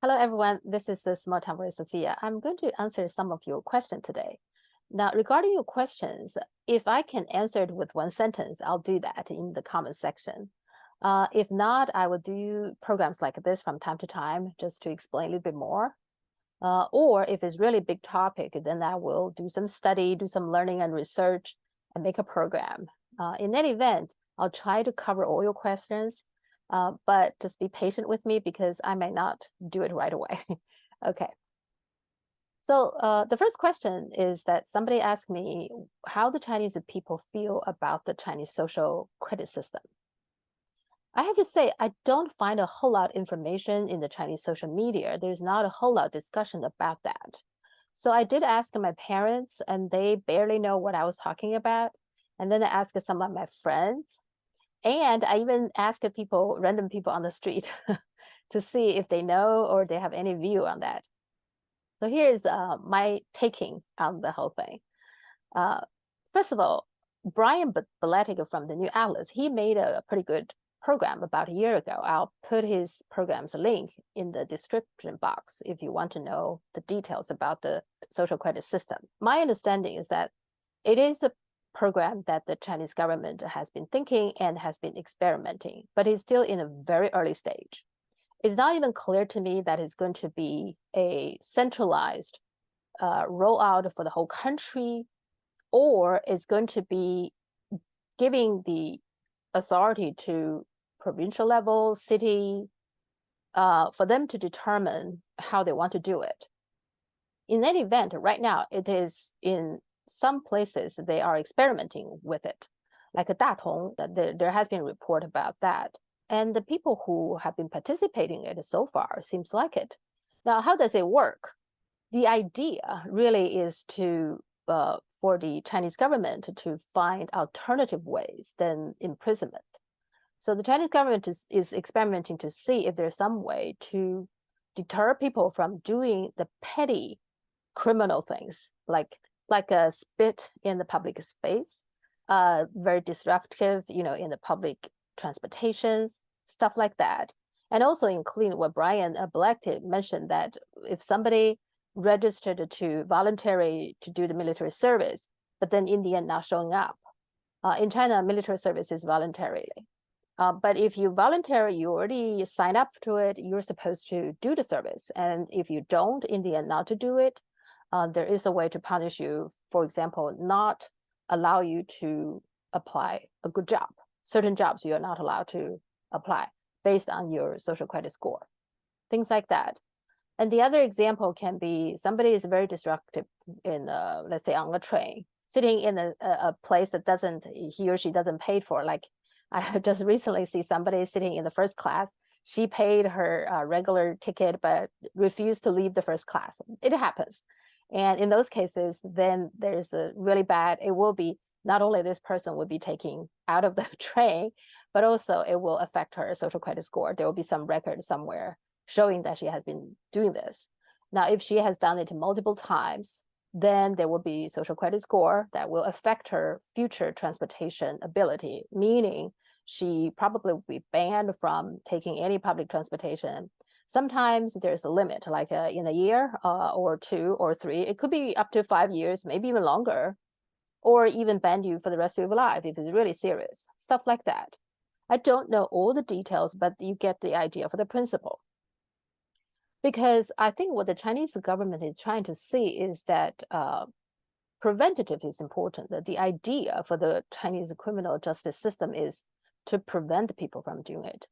Hello, everyone. This is Small Time with Sophia. I'm going to answer some of your questions today. Now, regarding your questions, if I can answer it with one sentence, I'll do that in the comment section. If not, I will do programs like this from time to time just to explain a little bit more. Or if it's really big topic, then I will do some study, do some learning and research, and make a program. In any event, I'll try to cover all your questions, but just be patient with me because I may not do it right away. Okay. So the first question is that somebody asked me how the Chinese people feel about the Chinese social credit system. I have to say, I don't find a whole lot of information in the Chinese social media. There's not a whole lot of discussion about that. So I did ask my parents, and they barely know what I was talking about. And then I asked some of my friends, and I even asked people, random people on the street, to see if they know or they have any view on that. So here's my taking on the whole thing. First of all, Brian Beletic from the New Atlas, he made a pretty good program about a year ago. I'll put his program's link in the description box if you want to know the details about the social credit system. My understanding is that it is a program that the Chinese government has been thinking and has been experimenting, but it's still in a very early stage. It's not even clear to me that it's going to be a centralized rollout for the whole country, or it's going to be giving the authority to provincial level, city, for them to determine how they want to do it. In any event, right now, it is in some places they are experimenting with it, like Datong, that there has been a report about that. And the people who have been participating in it so far seems like it. Now, how does it work? The idea really is to for the Chinese government to find alternative ways than imprisonment. So the Chinese government is experimenting to see if there's some way to deter people from doing the petty criminal things, like a spit in the public space, very disruptive, in the public transportations, stuff like that. And also including what Brian Beletic mentioned, that if somebody registered to voluntary to do the military service, but then in the end not showing up. In China, military service is voluntarily. But if you voluntarily, you already sign up to it, you're supposed to do the service. And if you don't, in the end, not to do it, there is a way to punish you. For example, not allow you to apply a good job. Certain jobs you're not allowed to apply based on your social credit score, things like that. And the other example can be somebody is very disruptive in, let's say, on a train, sitting in a place that he or she doesn't pay for. Like I just recently see somebody sitting in the first class. She paid her regular ticket, but refused to leave the first class. It happens. And in those cases, then there's a really bad, it will be not only this person will be taken out of the train, but also it will affect her social credit score. There will be some record somewhere showing that she has been doing this. Now, if she has done it multiple times, then there will be social credit score that will affect her future transportation ability, meaning she probably will be banned from taking any public transportation. Sometimes there's a limit, like in a year or 2 or 3. It could be up to 5 years, maybe even longer, or even ban you for the rest of your life if it's really serious, stuff like that. I don't know all the details, but you get the idea for the principle. Because I think what the Chinese government is trying to see is that preventative is important. That the idea for the Chinese criminal justice system is to prevent people from doing it.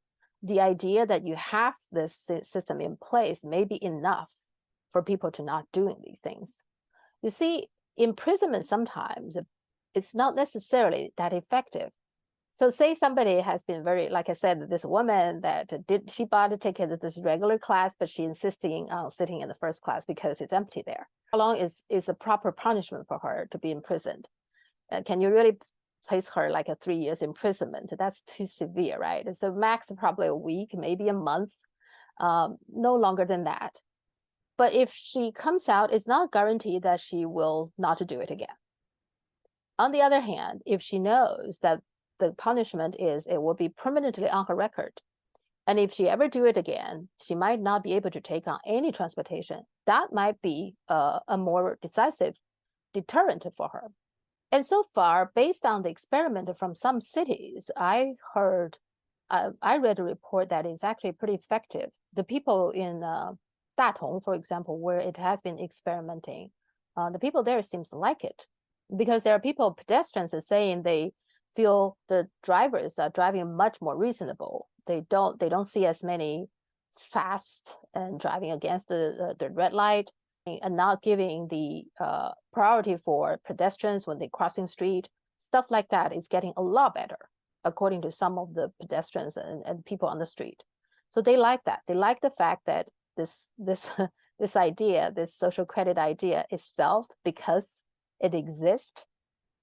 The idea that you have this system in place may be enough for people to not doing these things. You see, imprisonment sometimes, it's not necessarily that effective. So say somebody has been very, like I said, this woman that she bought a ticket to this regular class, but she insisting on sitting in the first class because it's empty there. How long is a proper punishment for her to be imprisoned? Can you really place her like a 3 years imprisonment? That's too severe, right? So max probably a week, maybe a month, no longer than that. But if she comes out, it's not guaranteed that she will not do it again. On the other hand, if she knows that the punishment is it will be permanently on her record, And if she ever do it again, she might not be able to take on any transportation. That might be a more decisive deterrent for her. And so far, based on the experiment from some cities, I read a report that is actually pretty effective. The people in Datong, for example, where it has been experimenting, the people there seems to like it, because there are pedestrians are saying they feel the drivers are driving much more reasonable. They don't see as many fast and driving against the red light, and not giving the priority for pedestrians when they're crossing street. Stuff like that is getting a lot better, according to some of the pedestrians and people on the street. So they like that. They like the fact that this this idea, this social credit idea itself, because it exists,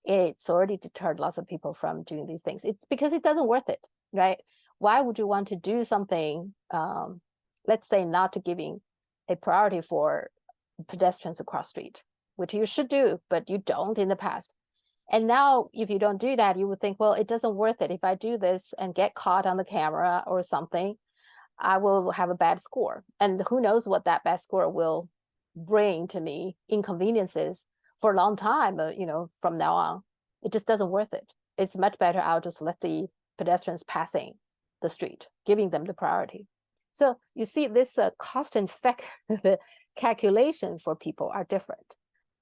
it's already deterred lots of people from doing these things. It's because it doesn't worth it, right? Why would you want to do something, let's say not to giving a priority for pedestrians across street, which you should do, but you don't in the past. And now if you don't do that, you would think, well, it doesn't worth it. If I do this and get caught on the camera or something, I will have a bad score. And who knows what that bad score will bring to me, inconveniences for a long time, from now on. It just doesn't worth it. It's much better I'll just let the pedestrians passing the street, giving them the priority. So you see this cost and effect calculation for people are different.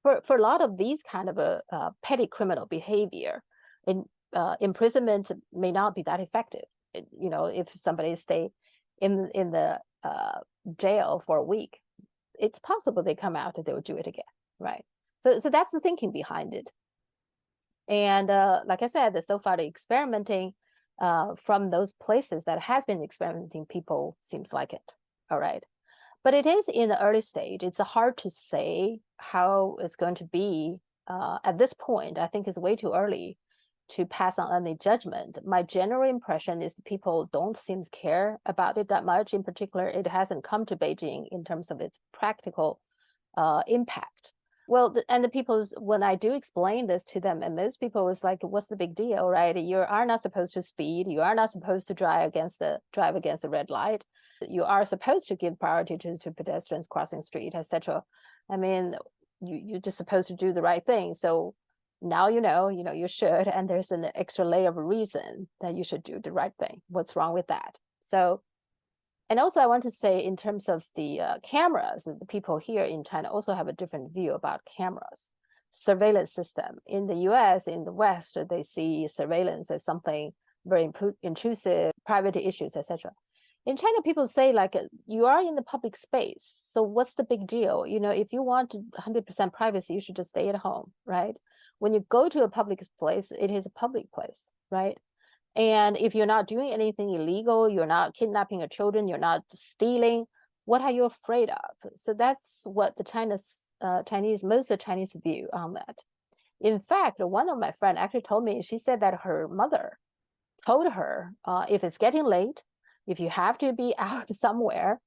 For a lot of these kind of petty criminal behavior, imprisonment may not be that effective. If somebody stay in the jail for a week, it's possible they come out and they will do it again, right? So that's the thinking behind it. And like I said, so far the experimenting from those places that has been experimenting, people seems like it. All right. But it is in the early stage. It's hard to say how it's going to be at this point. I think it's way too early to pass on any judgment. My general impression is people don't seem to care about it that much. In particular, it hasn't come to Beijing in terms of its practical impact. Well, and the people, when I do explain this to them, and most people is like, what's the big deal, right? You are not supposed to speed. You are not supposed to drive against the red light. You are supposed to give priority to pedestrians crossing street, etc. I mean, you're just supposed to do the right thing. So now you should, and there's an extra layer of reason that you should do the right thing. What's wrong with that? So, and also I want to say in terms of the cameras, the people here in China also have a different view about cameras. Surveillance system. In the US, in the West, they see surveillance as something very intrusive, private issues, etc. In China, people say like, you are in the public space, so what's the big deal? If you want 100% privacy, you should just stay at home, right? When you go to a public place, it is a public place, right? And if you're not doing anything illegal, you're not kidnapping your children, you're not stealing, what are you afraid of? So that's what the most of the Chinese view on that. In fact, one of my friends actually told me, she said that her mother told her, if it's getting late, if you have to be out somewhere,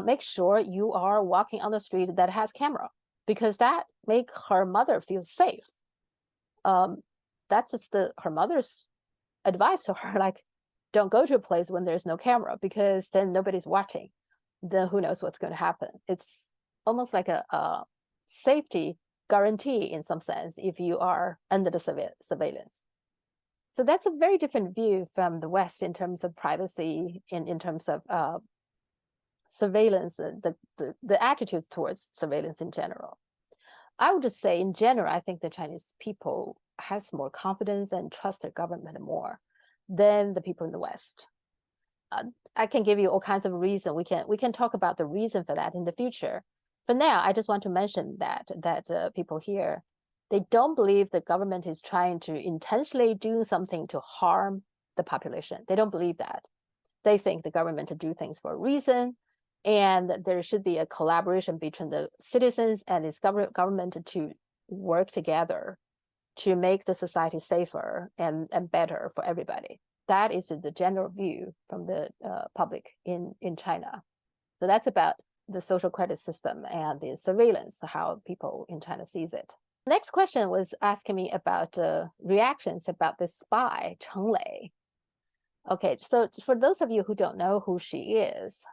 make sure you are walking on the street that has camera, because that make her mother feel safe. That's just her mother's advice to her, like, don't go to a place when there's no camera, because then nobody's watching. Then who knows what's going to happen. It's almost like a safety guarantee in some sense if you are under the surveillance. So that's a very different view from the West in terms of privacy, in terms of surveillance, the attitude towards surveillance in general. I would just say in general, I think the Chinese people has more confidence and trust their government more than the people in the West. I can give you all kinds of reasons. We can talk about the reason for that in the future. For now, I just want to mention that people here, they don't believe the government is trying to intentionally do something to harm the population. They don't believe that. They think the government to do things for a reason, and there should be a collaboration between the citizens and its government to work together to make the society safer and better for everybody. That is the general view from the public in China. So that's about the social credit system and the surveillance, how people in China sees it. Next question was asking me about reactions about this spy, Cheng Lei. Okay, so for those of you who don't know who she is,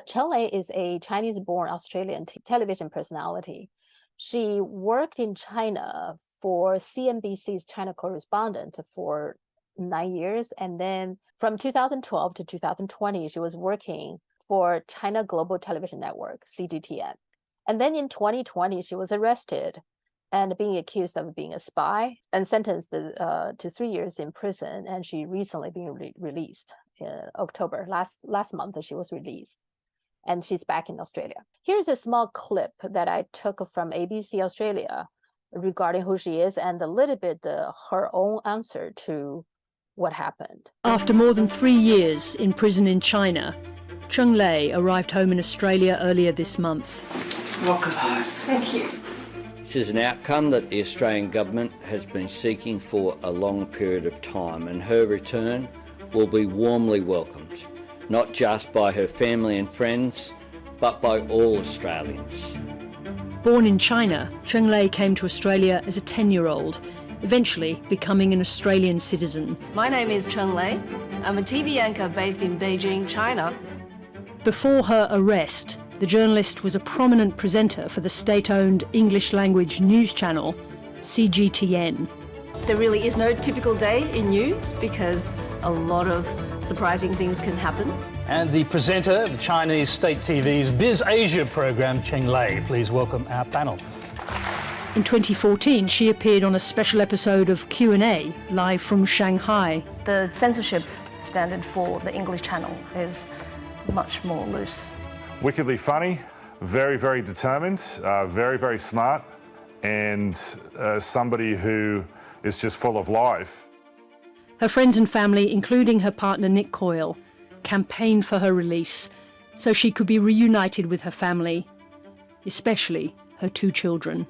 Cheng Lei is a Chinese-born Australian television personality. She worked in China for CNBC's China correspondent for 9 years. And then from 2012 to 2020, she was working for China Global Television Network, CGTN. And then in 2020, she was arrested and being accused of being a spy and sentenced to 3 years in prison. And she recently been released in October. Last month, she was released. And she's back in Australia. Here's a small clip that I took from ABC Australia regarding who she is and a little bit her own answer to what happened. After more than 3 years in prison in China, Cheng Lei arrived home in Australia earlier this month. Welcome home. Thank you. This is an outcome that the Australian government has been seeking for a long period of time, and her return will be warmly welcomed, not just by her family and friends, but by all Australians. Born in China, Cheng Lei came to Australia as a 10-year-old, eventually becoming an Australian citizen. My name is Cheng Lei. I'm a TV anchor based in Beijing, China. Before her arrest, the journalist was a prominent presenter for the state-owned English-language news channel, CGTN. There really is no typical day in news because a lot of surprising things can happen. And the presenter of Chinese State TV's Biz Asia program, Cheng Lei. Please welcome our panel. In 2014, she appeared on a special episode of Q&A, live from Shanghai. The censorship standard for the English channel is much more loose. Wickedly funny, very, very determined, very, very smart, and somebody who is just full of life. Her friends and family, including her partner Nick Coyle, campaigned for her release so she could be reunited with her family, especially her 2 children.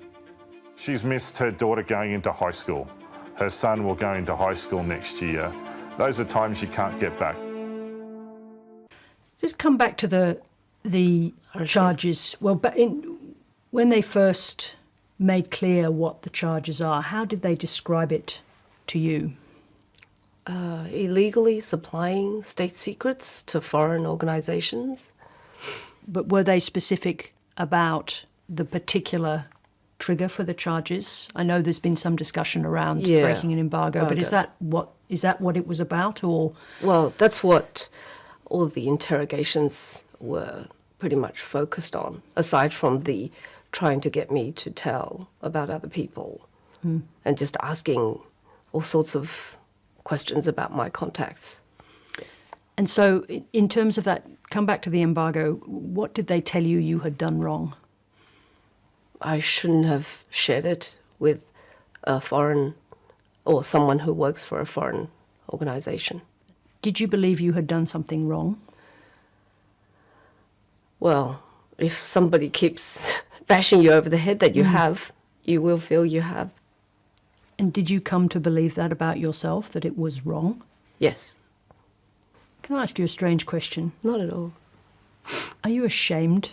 She's missed her daughter going into high school. Her son will go into high school next year. Those are times you can't get back. Just come back to the charges. Well, but when they first made clear what the charges are, how did they describe it to you? Illegally supplying state secrets to foreign organizations. But were they specific about the particular trigger for the charges? I know there's been some discussion around breaking an embargo, but is that what it was about, or? Well, that's what all of the interrogations were pretty much focused on, aside from the trying to get me to tell about other people and just asking all sorts of questions about my contacts. And so in terms of that, come back to the embargo, what did they tell you you had done wrong? I shouldn't have shared it with a foreign or someone who works for a foreign organization. Did you believe you had done something wrong? Well, if somebody keeps bashing you over the head that you have, you will feel you have. And did you come to believe that about yourself, that it was wrong? Yes. Can I ask you a strange question? Not at all. Are you ashamed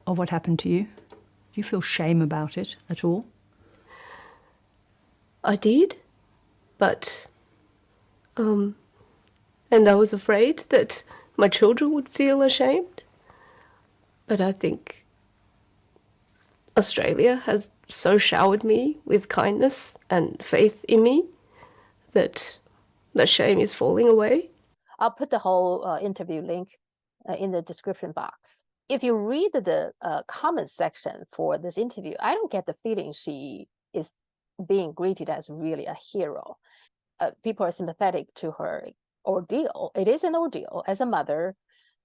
of what happened to you? Do you feel shame about it at all? I did, but, and I was afraid that my children would feel ashamed. But I think Australia has so showered me with kindness and faith in me that the shame is falling away. I'll put the whole interview link in the description box. If you read the comment section for this interview, I don't get the feeling she is being greeted as really a hero. People are sympathetic to her ordeal. It is an ordeal. As a mother,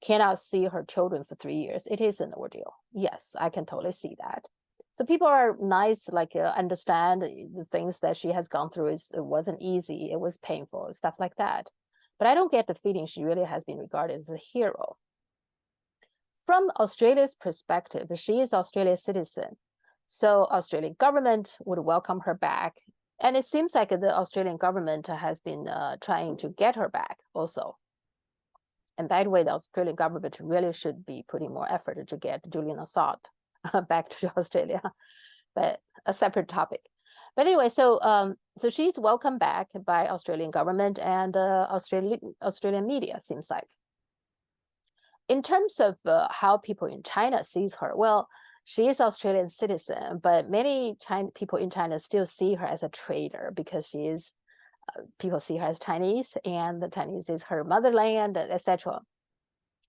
cannot see her children for 3 years. It is an ordeal. Yes, I can totally see that. So people are nice, like understand the things that she has gone through. It wasn't easy. It was painful, stuff like that. But I don't get the feeling she really has been regarded as a hero. From Australia's perspective, she is Australia's citizen. So Australian government would welcome her back. And it seems like the Australian government has been trying to get her back also. And by the way, the Australian government really should be putting more effort to get Julian Assange back to Australia, but a separate topic. But anyway, so she's welcomed back by Australian government and Australian media, seems like. In terms of how people in China sees her, well, she is Australian citizen, but many people in China still see her as a traitor because she is people see her as Chinese, and the Chinese is her motherland, etc.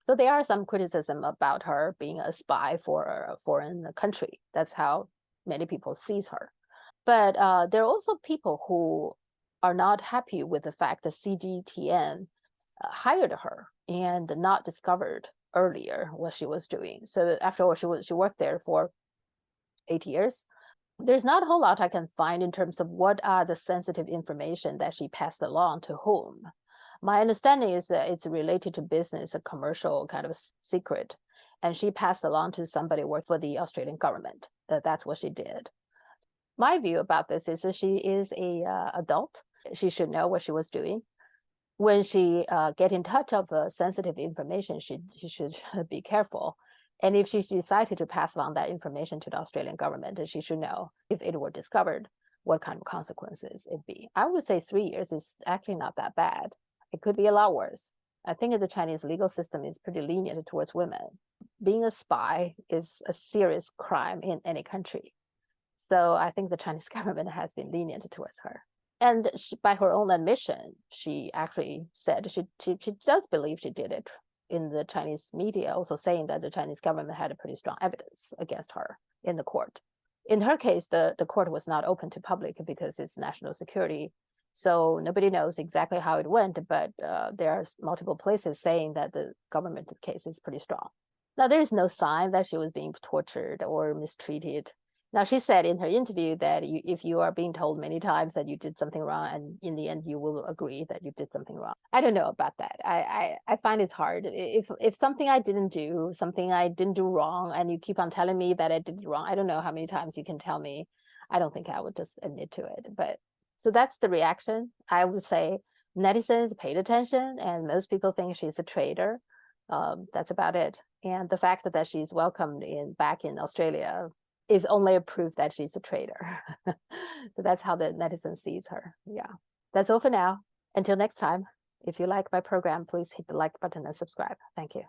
So there are some criticism about her being a spy for a foreign country. That's how many people sees her. But there are also people who are not happy with the fact that CGTN hired her and not discovered earlier what she was doing. So after all, she worked there for 8 years. There's not a whole lot I can find in terms of what are the sensitive information that she passed along to whom. My understanding is that it's related to business, a commercial kind of secret, and she passed along to somebody who worked for the Australian government. That's what she did. My view about this is that she is a adult. She should know what she was doing. When she get in touch of sensitive information, she should be careful. And if she decided to pass along that information to the Australian government, she should know if it were discovered, what kind of consequences it'd be. I would say 3 years is actually not that bad. It could be a lot worse. I think the Chinese legal system is pretty lenient towards women. Being a spy is a serious crime in any country. So I think the Chinese government has been lenient towards her. And she, by her own admission, she actually said she does believe she did it in the Chinese media, also saying that the Chinese government had a pretty strong evidence against her in the court. In her case, the court was not open to public because it's national security. So nobody knows exactly how it went, but there are multiple places saying that the government case is pretty strong. Now, there is no sign that she was being tortured or mistreated. Now, she said in her interview that if you are being told many times that you did something wrong, and in the end you will agree that you did something wrong. I don't know about that. I find it's hard. If something I didn't do, something I didn't do wrong, and you keep on telling me that I did it wrong, I don't know how many times you can tell me. I don't think I would just admit to it. But so that's the reaction. I would say netizens paid attention, and most people think she's a traitor. That's about it. And the fact that she's welcomed back in Australia is only a proof that she's a traitor. So that's how the netizen sees her. Yeah, that's all for now. Until next time, if you like my program, please hit the like button and subscribe. Thank you.